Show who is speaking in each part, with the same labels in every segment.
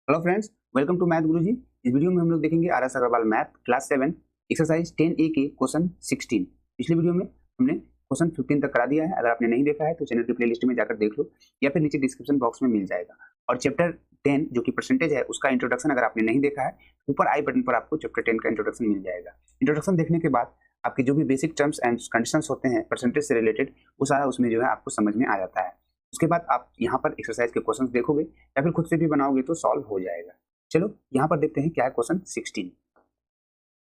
Speaker 1: Hello friends, welcome to math Guruji. इस video में हम लोग देखेंगे R S Agarwal math class 7 exercise 10A के क्वेश्चन 16। पिछले वीडियो में हमने क्वेश्चन 15 तक करा दिया है। अगर आपने नहीं देखा है तो चैनल की प्लेलिस्ट में जाकर देख लो या फिर नीचे डिस्क्रिप्शन बॉक्स में मिल जाएगा। और चैप्टर 10 जो कि परसेंटेज है उसका इंट्रोडक्शन अगर आपने नहीं देखा है, ऊपर आई बटन पर आपको चैप्टर 10 का इंट्रोडक्शन मिल जाएगा। इंट्रोडक्शन देखने के बाद आपके जो भी बेसिक टर्म्स एंड कंडीशंस होते हैं परसेंटेज से रिलेटेड, वो सारा उसमें जो है आपको समझ में आ जाता है। उसके बाद आप यहाँ पर एक्सरसाइज के क्वेश्चंस देखोगे या फिर खुद से भी बनाओगे तो सॉल्व हो जाएगा। चलो यहाँ पर देखते हैं क्या है क्वेश्चन 16।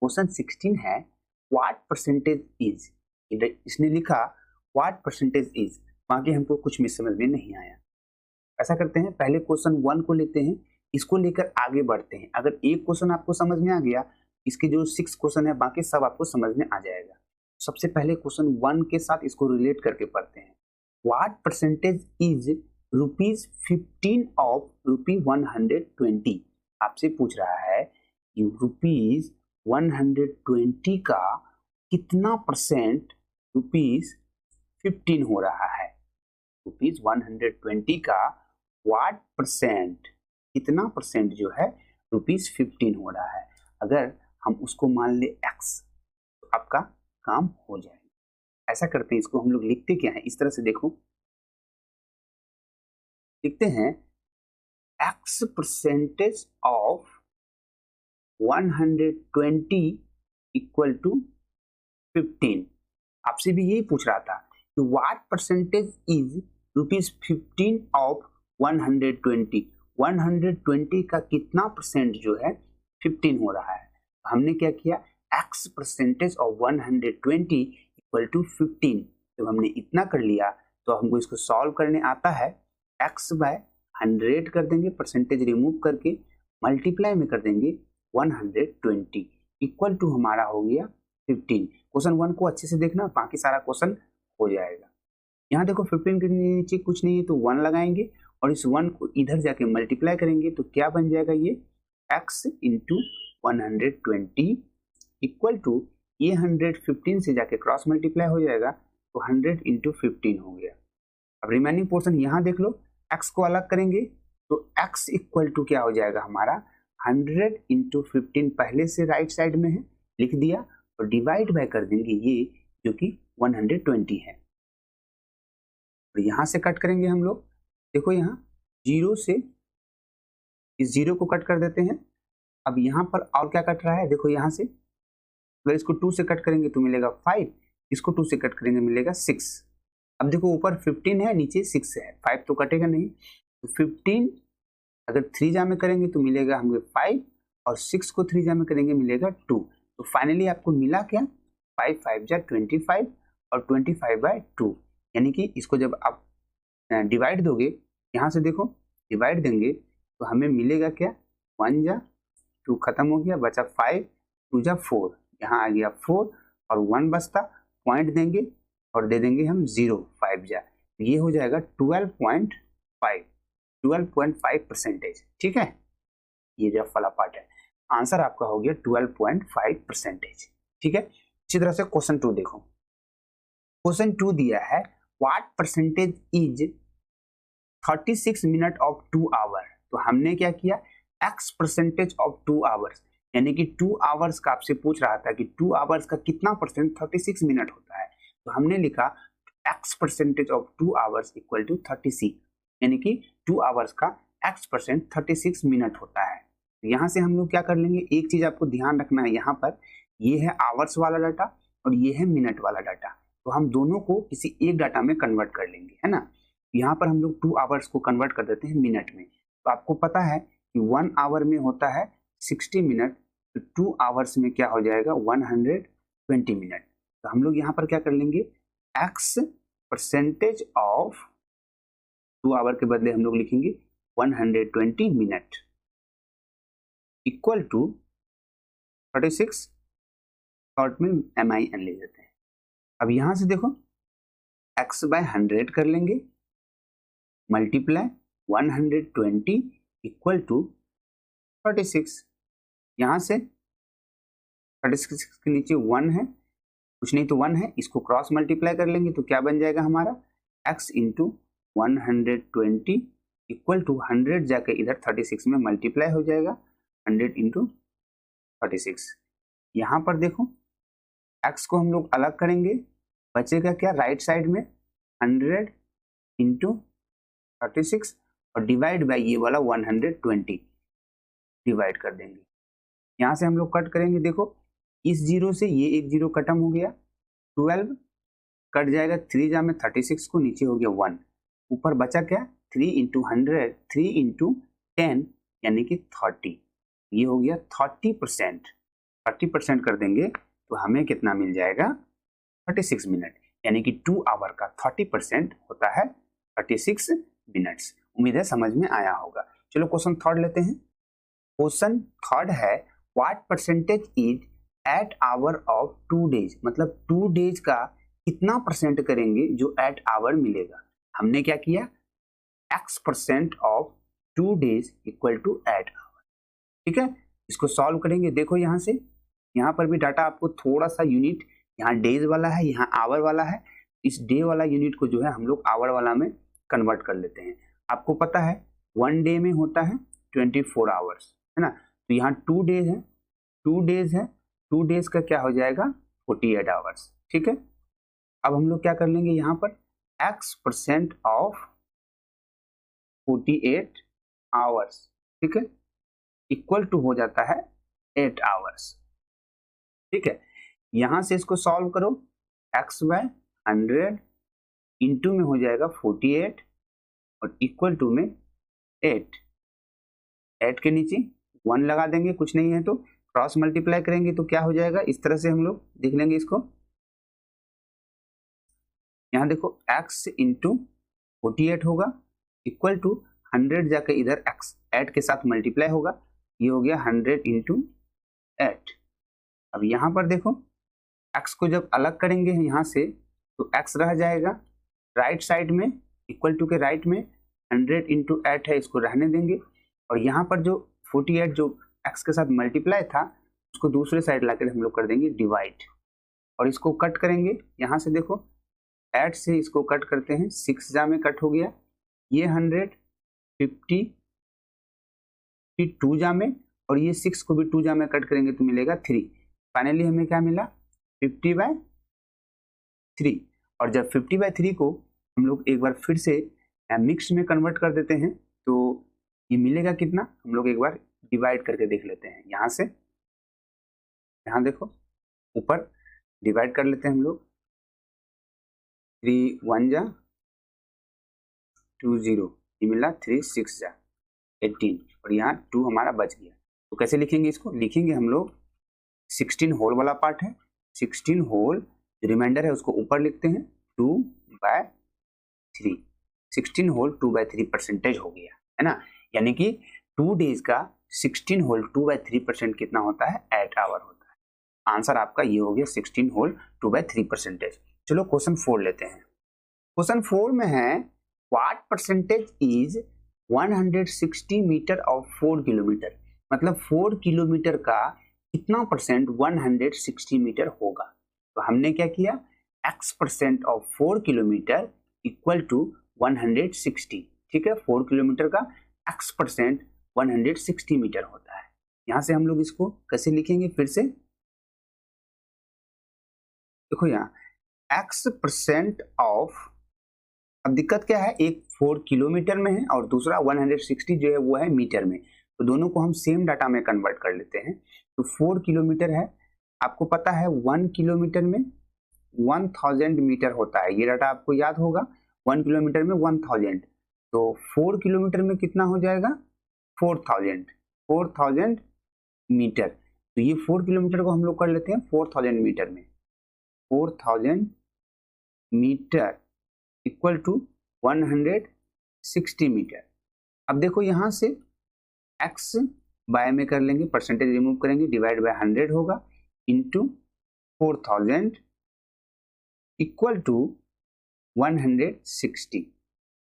Speaker 1: क्वेश्चन 16 है व्हाट परसेंटेज इज। इसने लिखा व्हाट परसेंटेज इज, बाकी हमको कुछ भी समझ में नहीं आया। ऐसा करते हैं, पहले क्वेश्चन 1 को लेते हैं, इसको लेकर आगे बढ़ते हैं। अगर एक क्वेश्चन आपको समझ में आ गया, इसके जो 6 क्वेश्चन है बाकी सब आपको समझ में आ जाएगा। सबसे पहले क्वेश्चन 1 के साथ इसको रिलेट करके पढ़ते हैं। What percentage is ₹15 of ₹120। आपसे पूछ रहा है कि ₹120 का कितना परसेंट ₹15 हो रहा है। ₹120 का व्हाट परसेंट, कितना परसेंट जो है ₹15 हो रहा है। अगर हम उसको मान ले x, तो आपका काम हो जाएगा। ऐसा करते हैं, इसको हम लोग लिखते क्या है, इस तरह से देखो, लिखते हैं x percentage of 120 equal to 15। आपसे भी यही पूछ रहा था कि व्हाट परसेंटेज इज ₹15 ऑफ 120। 120 का कितना परसेंट जो है 15 हो रहा है। हमने क्या किया, x percentage of 120 equal to 15। जब हमने इतना कर लिया तो हमको इसको सॉल्व करने आता है। x बाय 100 कर देंगे, परसेंटेज रिमूव करके मल्टीप्लाई में कर देंगे 120 इक्वल टू हमारा हो गया 15। क्वेश्चन 1 को अच्छे से देखना, बाकी सारा क्वेश्चन हो जाएगा। यहाँ देखो 15 के नीचे कुछ नहीं है तो 1 लगाएंगे और इस 1 को इधर जाके मल्टीप्लाई करेंगे तो क्या बन जाएगा, ये x इंटू 120 इक्वल टू ये 115 से जाके क्रॉस मल्टीप्लाई हो जाएगा तो 100 इंटू 15 हो गया। अब रिमेनिंग पोर्शन यहाँ देख लो, x को अलग करेंगे तो x इक्वल टू क्या हो जाएगा हमारा 100 इंटू 15, पहले से राइट साइड में है लिख दिया, और डिवाइड बाय कर देंगे ये जो कि 120 है। और यहाँ से कट करेंगे हम लोग, देखो यहाँ 0 से इस 0 को कट कर देते हैं। अब यहाँ पर और क्या कट रहा है, देखो यहाँ से अगर इसको 2 से कट करेंगे तो मिलेगा 5, इसको 2 से कट करेंगे मिलेगा 6। अब देखो ऊपर 15 है, नीचे 6 है, 5 तो कटेगा नहीं, तो 15 अगर 3 जा में करेंगे तो मिलेगा हमें 5 और 6 को 3 जा में करेंगे मिलेगा 2। तो फाइनली आपको मिला क्या, 5 5 जा 25 और 25/2। यानी कि इसको जब आप डिवाइड दोगे, यहाँ से देखो डिवाइड देंगे तो हमें मिलेगा क्या, 1 जा 2 खत्म हो गया, बचा 5, 2 जा 4, यहाँ आ गया 4 और 1 बचता, पॉइंट देंगे और दे देंगे हम 0, 5 जा, ये हो जाएगा 12.5 परसेंटेज। ठीक है, ये जो वाला पार्ट है, आंसर आपका हो गया 12.5 परसेंटेज। ठीक है, इसी तरह से क्वेश्चन 2 देखो। क्वेश्चन 2 दिया है what percentage is 36 minute of 2 hour. तो हमने क्या किया, x परसेंटेज ऑफ 2 आवर्स, यानी कि 2 आवर्स का आपसे पूछ रहा था कि 2 आवर्स का कितना परसेंट 36 मिनट होता है। तो हमने लिखा x percentage of 2 hours equal to 36, यानी कि 2 आवर्स का x परसेंट 36 मिनट होता है। तो यहाँ से हम लोग क्या कर लेंगे, एक चीज आपको ध्यान रखना है, यहाँ पर ये है आवर्स वाला डाटा और ये है मिनट वाला डाटा, तो हम दोनों को किसी एक डाटा में कन्वर्ट कर लेंगे, है ना। यहाँ पर हम लोग 2 आवर्स को कन्वर्ट कर देते हैं मिनट में। तो आपको पता है कि 1 आवर में होता है 60 मिनट, तो 2 आवर्स में क्या हो जाएगा 120 मिनट। तो हम लोग यहाँ पर क्या कर लेंगे, x परसेंटेज ऑफ 2 आवर के बदले हम लोग लिखेंगे 120 मिनट इक्वल टू 36, शॉर्ट में MIN ले लेते हैं। अब यहाँ से देखो x बाय 100 कर लेंगे, मल्टीप्लाई 120 इक्वल टू 36। यहाँ से 36 के नीचे 1 है, कुछ नहीं तो 1 है, इसको क्रॉस मल्टीप्लाई कर लेंगे तो क्या बन जाएगा हमारा x इंटू 120 इक्वल टू 100 जाके इधर 36 में मल्टीप्लाई हो जाएगा, 100 इंटू 36। यहाँ पर देखो x को हम लोग अलग करेंगे, बचेगा क्या राइट साइड में 100 इंटू 36 और डिवाइड बाई ये वाला 120 डिवाइड कर देंगे। यहाँ से हम लोग कट करेंगे, देखो इस जीरो से ये एक जीरो खत्म हो गया, 12 कट जाएगा, 3 जा में 36 को नीचे हो गया 1, ऊपर बचा क्या 3 इंटू 100, 3 इंटू 10 यानी कि 30, ये हो गया 30%। 30% कर देंगे तो हमें कितना मिल जाएगा 36 मिनट, यानी कि 2 आवर का 30% होता है 36 मिनट्स। उम्मीद है समझ में आया होगा। चलो क्वेश्चन थर्ड लेते हैं। क्वेश्चन थर्ड है what percentage is eight hour of 2 days, मतलब 2 डेज का कितना परसेंट करेंगे जो एट आवर मिलेगा। हमने क्या किया x% of 2 days equal to eight hour, ठीक है। इसको सॉल्व करेंगे, देखो यहाँ से, यहाँ पर भी डाटा आपको थोड़ा सा यूनिट, यहाँ डेज वाला है, यहाँ आवर वाला है, इस डे वाला यूनिट को जो है हम लोग आवर वाला में कन्वर्ट कर लेते हैं। आपको पता है 1 डे में होता है 24 आवर्स, है ना, तो यहाँ 2 डेज है, 2 डेज है, 2 डेज का क्या हो जाएगा 48 आवर्स, ठीक है। अब हम लोग क्या कर लेंगे यहाँ पर x% ऑफ 48 आवर्स, ठीक है, इक्वल टू हो जाता है 8 आवर्स, ठीक है। यहां से इसको सॉल्व करो, x बाय 100 इंटू में हो जाएगा 48 और इक्वल टू में 8 के नीचे 1 लगा देंगे, कुछ नहीं है तो क्रॉस मल्टीप्लाई करेंगे तो क्या हो जाएगा, इस तरह से हम लोग देख लेंगे इसको। यहाँ देखो x इंटू 48 होगा इक्वल टू 100 जाकर इधर x 8 के साथ मल्टीप्लाई होगा, ये हो गया 100 इंटू 8। अब यहाँ पर देखो x को जब अलग करेंगे यहाँ से तो x रह जाएगा राइट साइड में, इक्वल टू के राइट में 100 इंटू 8 है, इसको रहने देंगे, और यहाँ पर जो 48 जो x के साथ मल्टीप्लाई था उसको दूसरे साइड लाकर हम लोग कर देंगे डिवाइड, और इसको कट करेंगे। यहाँ से देखो 8 से इसको कट करते हैं, 6 जा में कट हो गया, ये 100 50 2 जा में, और ये 6 को भी 2 जा में कट करेंगे तो मिलेगा 3। फाइनली हमें क्या मिला 50/3, और जब 50/3 को हम लोग एक बार फिर से मिक्स में कन्वर्ट कर देते हैं तो ये मिलेगा कितना, हम लोग एक बार डिवाइड करके देख लेते हैं। यहाँ से यहाँ देखो ऊपर डिवाइड कर लेते हैं हम लोग, 3 1 जा 2 0, ये मिला 3 6 जा 18, और यहाँ 2 हमारा बच गया। तो कैसे लिखेंगे इसको, लिखेंगे हम लोग 16 होल वाला पार्ट है, 16 होल जो रिमाइंडर है उसको ऊपर लिखते हैं 2/3, 16 होल 2/3% हो गया, है ना, यानी कि 2 डेज का 16 होल 2/3% कितना होता है 8 आवर होता है। आंसर आपका ये हो गया 16 होल 2/3%। चलो क्वेश्चन 4 लेते हैं। क्वेश्चन 4 में है what percentage is 160 metre of 4 kilometre, मतलब 4 किलोमीटर का कितना परसेंट 160 मीटर होगा। तो हमने क्या किया x% of 4 kilometre equal to 160, ठीक है, 4 किलोमीटर का x% 160 मीटर होता है। यहां से हम लोग इसको कैसे लिखेंगे फिर से, देखो यहाँ x% ऑफ, अब दिक्कत क्या है, एक 4 किलोमीटर में है और दूसरा 160 जो है वो है मीटर में, तो दोनों को हम सेम डाटा में कन्वर्ट कर लेते हैं। तो 4 किलोमीटर है, आपको पता है 1 किलोमीटर में 1000 मीटर होता है, ये डाटा आपको याद होगा, 1 किलोमीटर में 1000, तो 4 किलोमीटर में कितना हो जाएगा 4000 मीटर। तो ये 4 किलोमीटर को हम लोग कर लेते हैं 4000 मीटर में, 4000 मीटर इक्वल टू 160 मीटर। अब देखो यहाँ से x बाय में कर लेंगे, परसेंटेज रिमूव करेंगे, डिवाइड बाय 100 होगा इंटू 4000 इक्वल टू 160।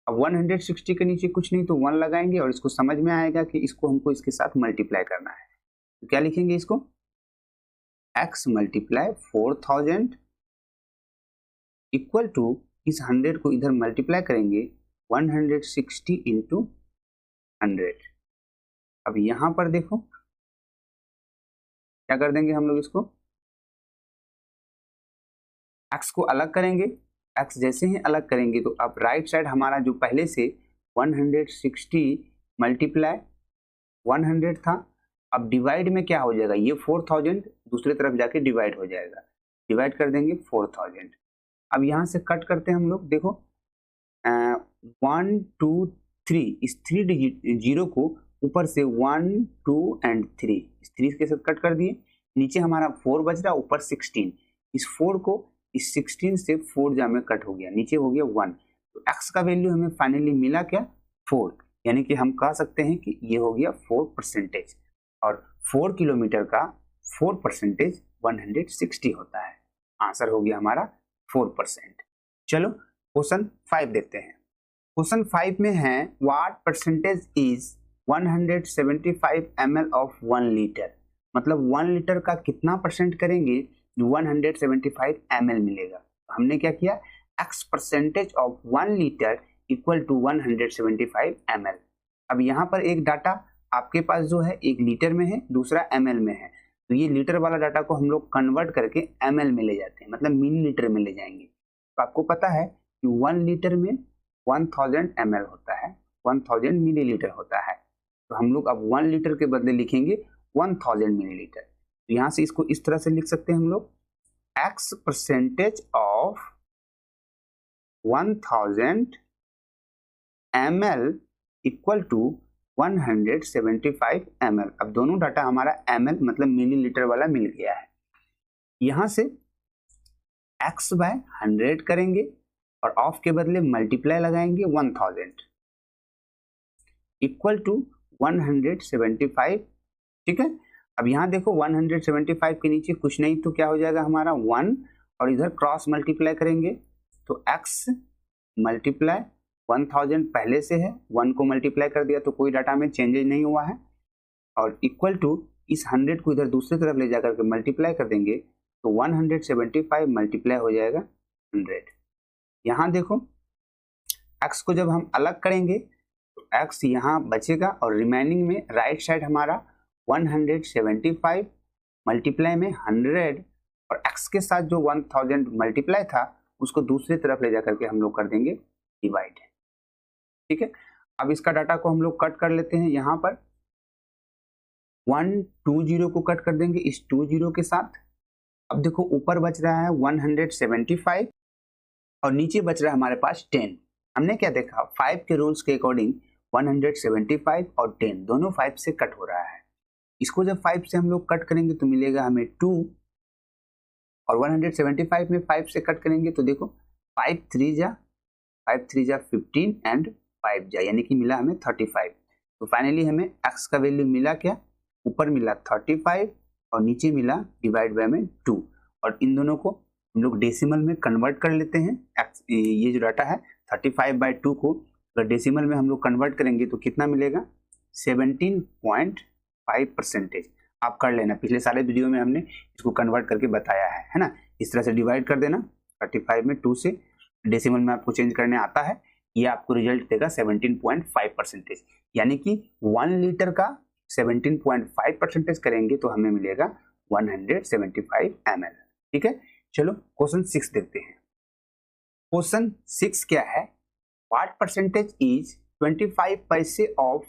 Speaker 1: अब 160 के नीचे कुछ नहीं तो 1 लगाएंगे और इसको समझ में आएगा कि इसको हमको इसके साथ मल्टीप्लाई करना है, तो क्या लिखेंगे इसको x मल्टीप्लाई 4000 इक्वल टू, इस 100 को इधर मल्टीप्लाई करेंगे 160 इंटू 100। अब यहां पर देखो क्या कर देंगे हम लोग, इसको x को अलग करेंगे। x जैसे ही अलग करेंगे तो अब राइट साइड हमारा जो पहले से 160 मल्टीप्लाई 100 था, अब डिवाइड में क्या हो जाएगा, ये 4000 दूसरे तरफ जाके डिवाइड हो जाएगा, डिवाइड कर देंगे 4000। अब यहाँ से कट करते हैं हम लोग, देखो 1 2 3, इस 3 डिजिट जीरो को ऊपर से 1 2 एंड 3, इस 3 के साथ कट कर दिए। नीचे हमारा 4 बच रहा, ऊपर 16, इस 4 को इस 16 से 4 जा में कट हो गया, नीचे हो गया 1। तो x का वैल्यू हमें फाइनली मिला क्या, 4, यानी कि हम कह सकते हैं कि ये हो गया 4%। और 4 किलोमीटर का 4% 160 होता है। आंसर हो गया हमारा 4%। चलो क्वेश्चन 5 देखते हैं। क्वेश्चन 5 में है what percentage is 175 ml of 1 litre, मतलब 1 लीटर का कितना परसेंट करेंगे जो 175 ml मिलेगा। तो हमने क्या किया, x percentage of 1 litre equal to 175 ml। अब यहाँ पर एक डाटा आपके पास जो है एक लीटर में है, दूसरा ml में है, तो ये लीटर वाला डाटा को हम लोग कन्वर्ट करके ml में ले जाते हैं, मतलब मिलीलीटर में ले जाएंगे। तो आपको पता है कि 1 लीटर में 1000 ml होता है, 1000 मिलीलीटर होता है। तो हम लोग अब 1 लीटर के बदले लिखेंगे 1000 मिलीलीटर। तो यहाँ से इसको इस तरह से लिख सकते हैं हम लोग, x percentage of 1000 ml equal to 175 ml। अब दोनों डाटा हमारा ml मतलब मिलीलीटर वाला मिल गया है। यहां से x बाय 100 करेंगे और ऑफ के बदले मल्टीप्लाई लगाएंगे 1000 इक्वल टू 175। ठीक है, अब यहां देखो 175 के नीचे कुछ नहीं तो क्या हो जाएगा हमारा 1, और इधर क्रॉस मल्टीप्लाई करेंगे तो x मल्टीप्लाई 1000 पहले से है, 1 को मल्टीप्लाई कर दिया तो कोई डाटा में चेंजेज नहीं हुआ है, और इक्वल टू इस 100 को इधर दूसरी तरफ ले जाकर के मल्टीप्लाई कर देंगे तो 175 मल्टीप्लाई हो जाएगा 100। यहाँ देखो x को जब हम अलग करेंगे तो x यहाँ बचेगा और रिमेनिंग में राइट साइड हमारा 175 मल्टीप्लाई में 100 और x के साथ जो 1000 मल्टीप्लाई था उसको दूसरी तरफ ले जाकर के हम लोग कर देंगे डिवाइड। ठीक है, अब इसका डाटा को हम लोग कट कर लेते हैं। यहाँ पर 120 को कट कर देंगे इस 20 के साथ। अब देखो ऊपर बच रहा है 175 और नीचे बच रहा है हमारे पास 10। हमने क्या देखा, 5 के रूल्स के अकॉर्डिंग 175 और 10 दोनों 5 से कट हो रहा है। इसको जब 5 से हम लोग कट करेंगे तो मिलेगा हमें 2, और 175 में 5 से कट करेंगे तो देखो 5 3 जा 15 एंड 5 जा, यानी कि मिला हमें 35। तो फाइनली हमें x का वैल्यू मिला क्या, ऊपर मिला 35 और नीचे मिला डिवाइड बाय में 2, और इन दोनों को हम लोग डेसिमल में कन्वर्ट कर लेते हैं। ये जो डाटा है 35/2 को अगर डेसिमल में हम लोग कन्वर्ट करेंगे तो कितना मिलेगा, 17.5%। आप कर लेना, पिछले सारे वीडियो में हमने इसको कन्वर्ट करके बताया है ना। इस तरह से डिवाइड कर देना 35 में 2 से, डेसिमल में आपको चेंज करने आता है, ये आपको रिजल्ट देगा 17.5%। यानी कि 1 लीटर का 17.5% करेंगे तो हमें मिलेगा 175 ml। ठीक है, चलो क्वेश्चन 6 देखते हैं। क्वेश्चन 6 क्या है, व्हाट परसेंटेज इज 25 पैसे ऑफ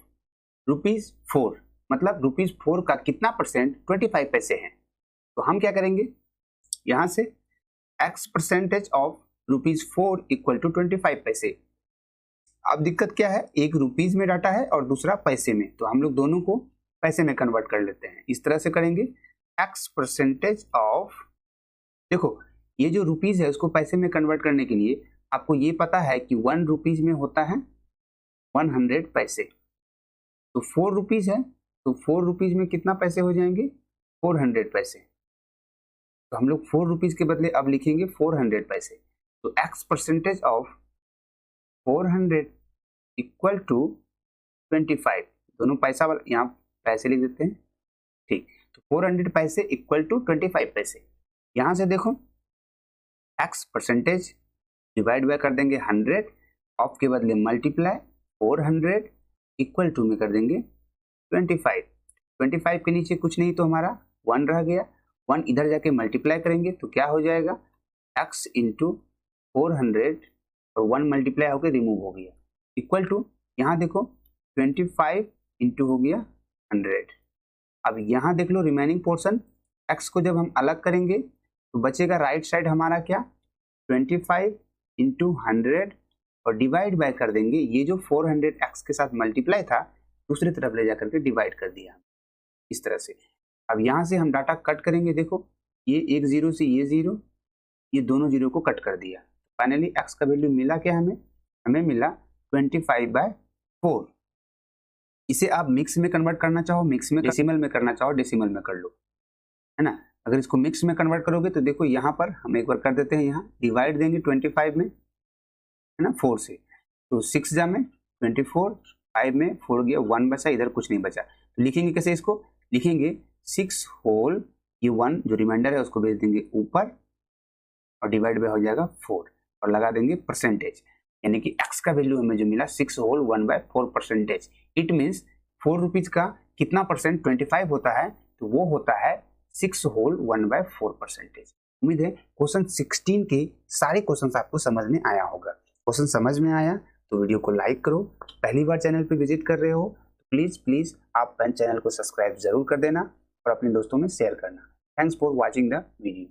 Speaker 1: ₹4, मतलब ₹4 का कितना परसेंट 25 पैसे हैं। तो हम क्या करेंगे, यहां से x percentage of ₹4 equal to 25 पैसे। अब दिक्कत क्या है, एक रुपीज में डाटा है और दूसरा पैसे में, तो हम लोग दोनों को पैसे में कन्वर्ट कर लेते हैं। इस तरह से करेंगे x परसेंटेज ऑफ, देखो ये जो रुपीज है उसको पैसे में कन्वर्ट करने के लिए आपको ये पता है कि 1 रुपीज में होता है 100 पैसे, तो 4 रुपीज है तो 4 रुपीज में कितना पैसे हो जाएंगे, 400 पैसे। तो हम लोग 4 रुपीज के बदले अब लिखेंगे 400 पैसे। तो x percentage of 400 equal to 25, दोनों पैसा वाला यहाँ पैसे लिख देते हैं। ठीक, तो 400 पैसे इक्वल टू 25 पैसे। यहां से देखो x परसेंटेज डिवाइड बाय कर देंगे 100, ऑफ के बदले मल्टीप्लाई 400 इक्वल टू में कर देंगे 25। 25 के नीचे कुछ नहीं तो हमारा 1 रह गया, 1 इधर जाके मल्टीप्लाई करेंगे तो क्या हो जाएगा x इंटू 400 और 1 मल्टीप्लाई होकर रिमूव हो गया इक्वल टू, यहाँ देखो 25 इंटू हो गया 100। अब यहाँ देख लो रिमेनिंग पोर्शन, x को जब हम अलग करेंगे तो बचेगा राइट साइड हमारा क्या 25 इंटू 100 और डिवाइड बाय कर देंगे, ये जो 400 x के साथ मल्टीप्लाई था दूसरी तरफ ले जाकर के डिवाइड कर दिया इस तरह से। अब यहाँ से हम डाटा कट करेंगे, देखो ये एक जीरो से ये जीरो, ये दोनों जीरो को कट कर दिया, फाइनली x का वैल्यू मिला क्या हमें मिला 25/4। इसे आप मिक्स में कन्वर्ट करना चाहो मिक्स में, डेसिमल में करना चाहो डेसिमल में कर लो, है ना। अगर इसको मिक्स में कन्वर्ट करोगे तो देखो यहाँ पर हम एक बार कर देते हैं, यहाँ डिवाइड देंगे 25 में, है ना, 4 से, तो 6 जा में 24, 5 में 4 गया, 1 बचा, इधर कुछ नहीं बचा, तो लिखेंगे कैसे इसको, लिखेंगे 6 होल, ये 1 जो रिमाइंडर है उसको भेज देंगे ऊपर और डिवाइड बाय हो जाएगा 4 और लगा देंगे परसेंटेज, यानी कि x का वैल्यू हमें जो मिला 6 whole 1/4 percentage. It means 4 rupees का कितना परसेंट 25 होता है, तो वो होता है 6 होल 1/4 परसेंटेज। उम्मीद है क्वेश्चन 16 के सारे क्वेश्चन आपको समझ में आया होगा। क्वेश्चन समझ में आया तो वीडियो को लाइक करो, पहली बार चैनल पे विजिट कर रहे हो तो प्लीज आप चैनल को सब्सक्राइब जरूर कर देना और अपने दोस्तों में शेयर करना। Thanks for watching the video.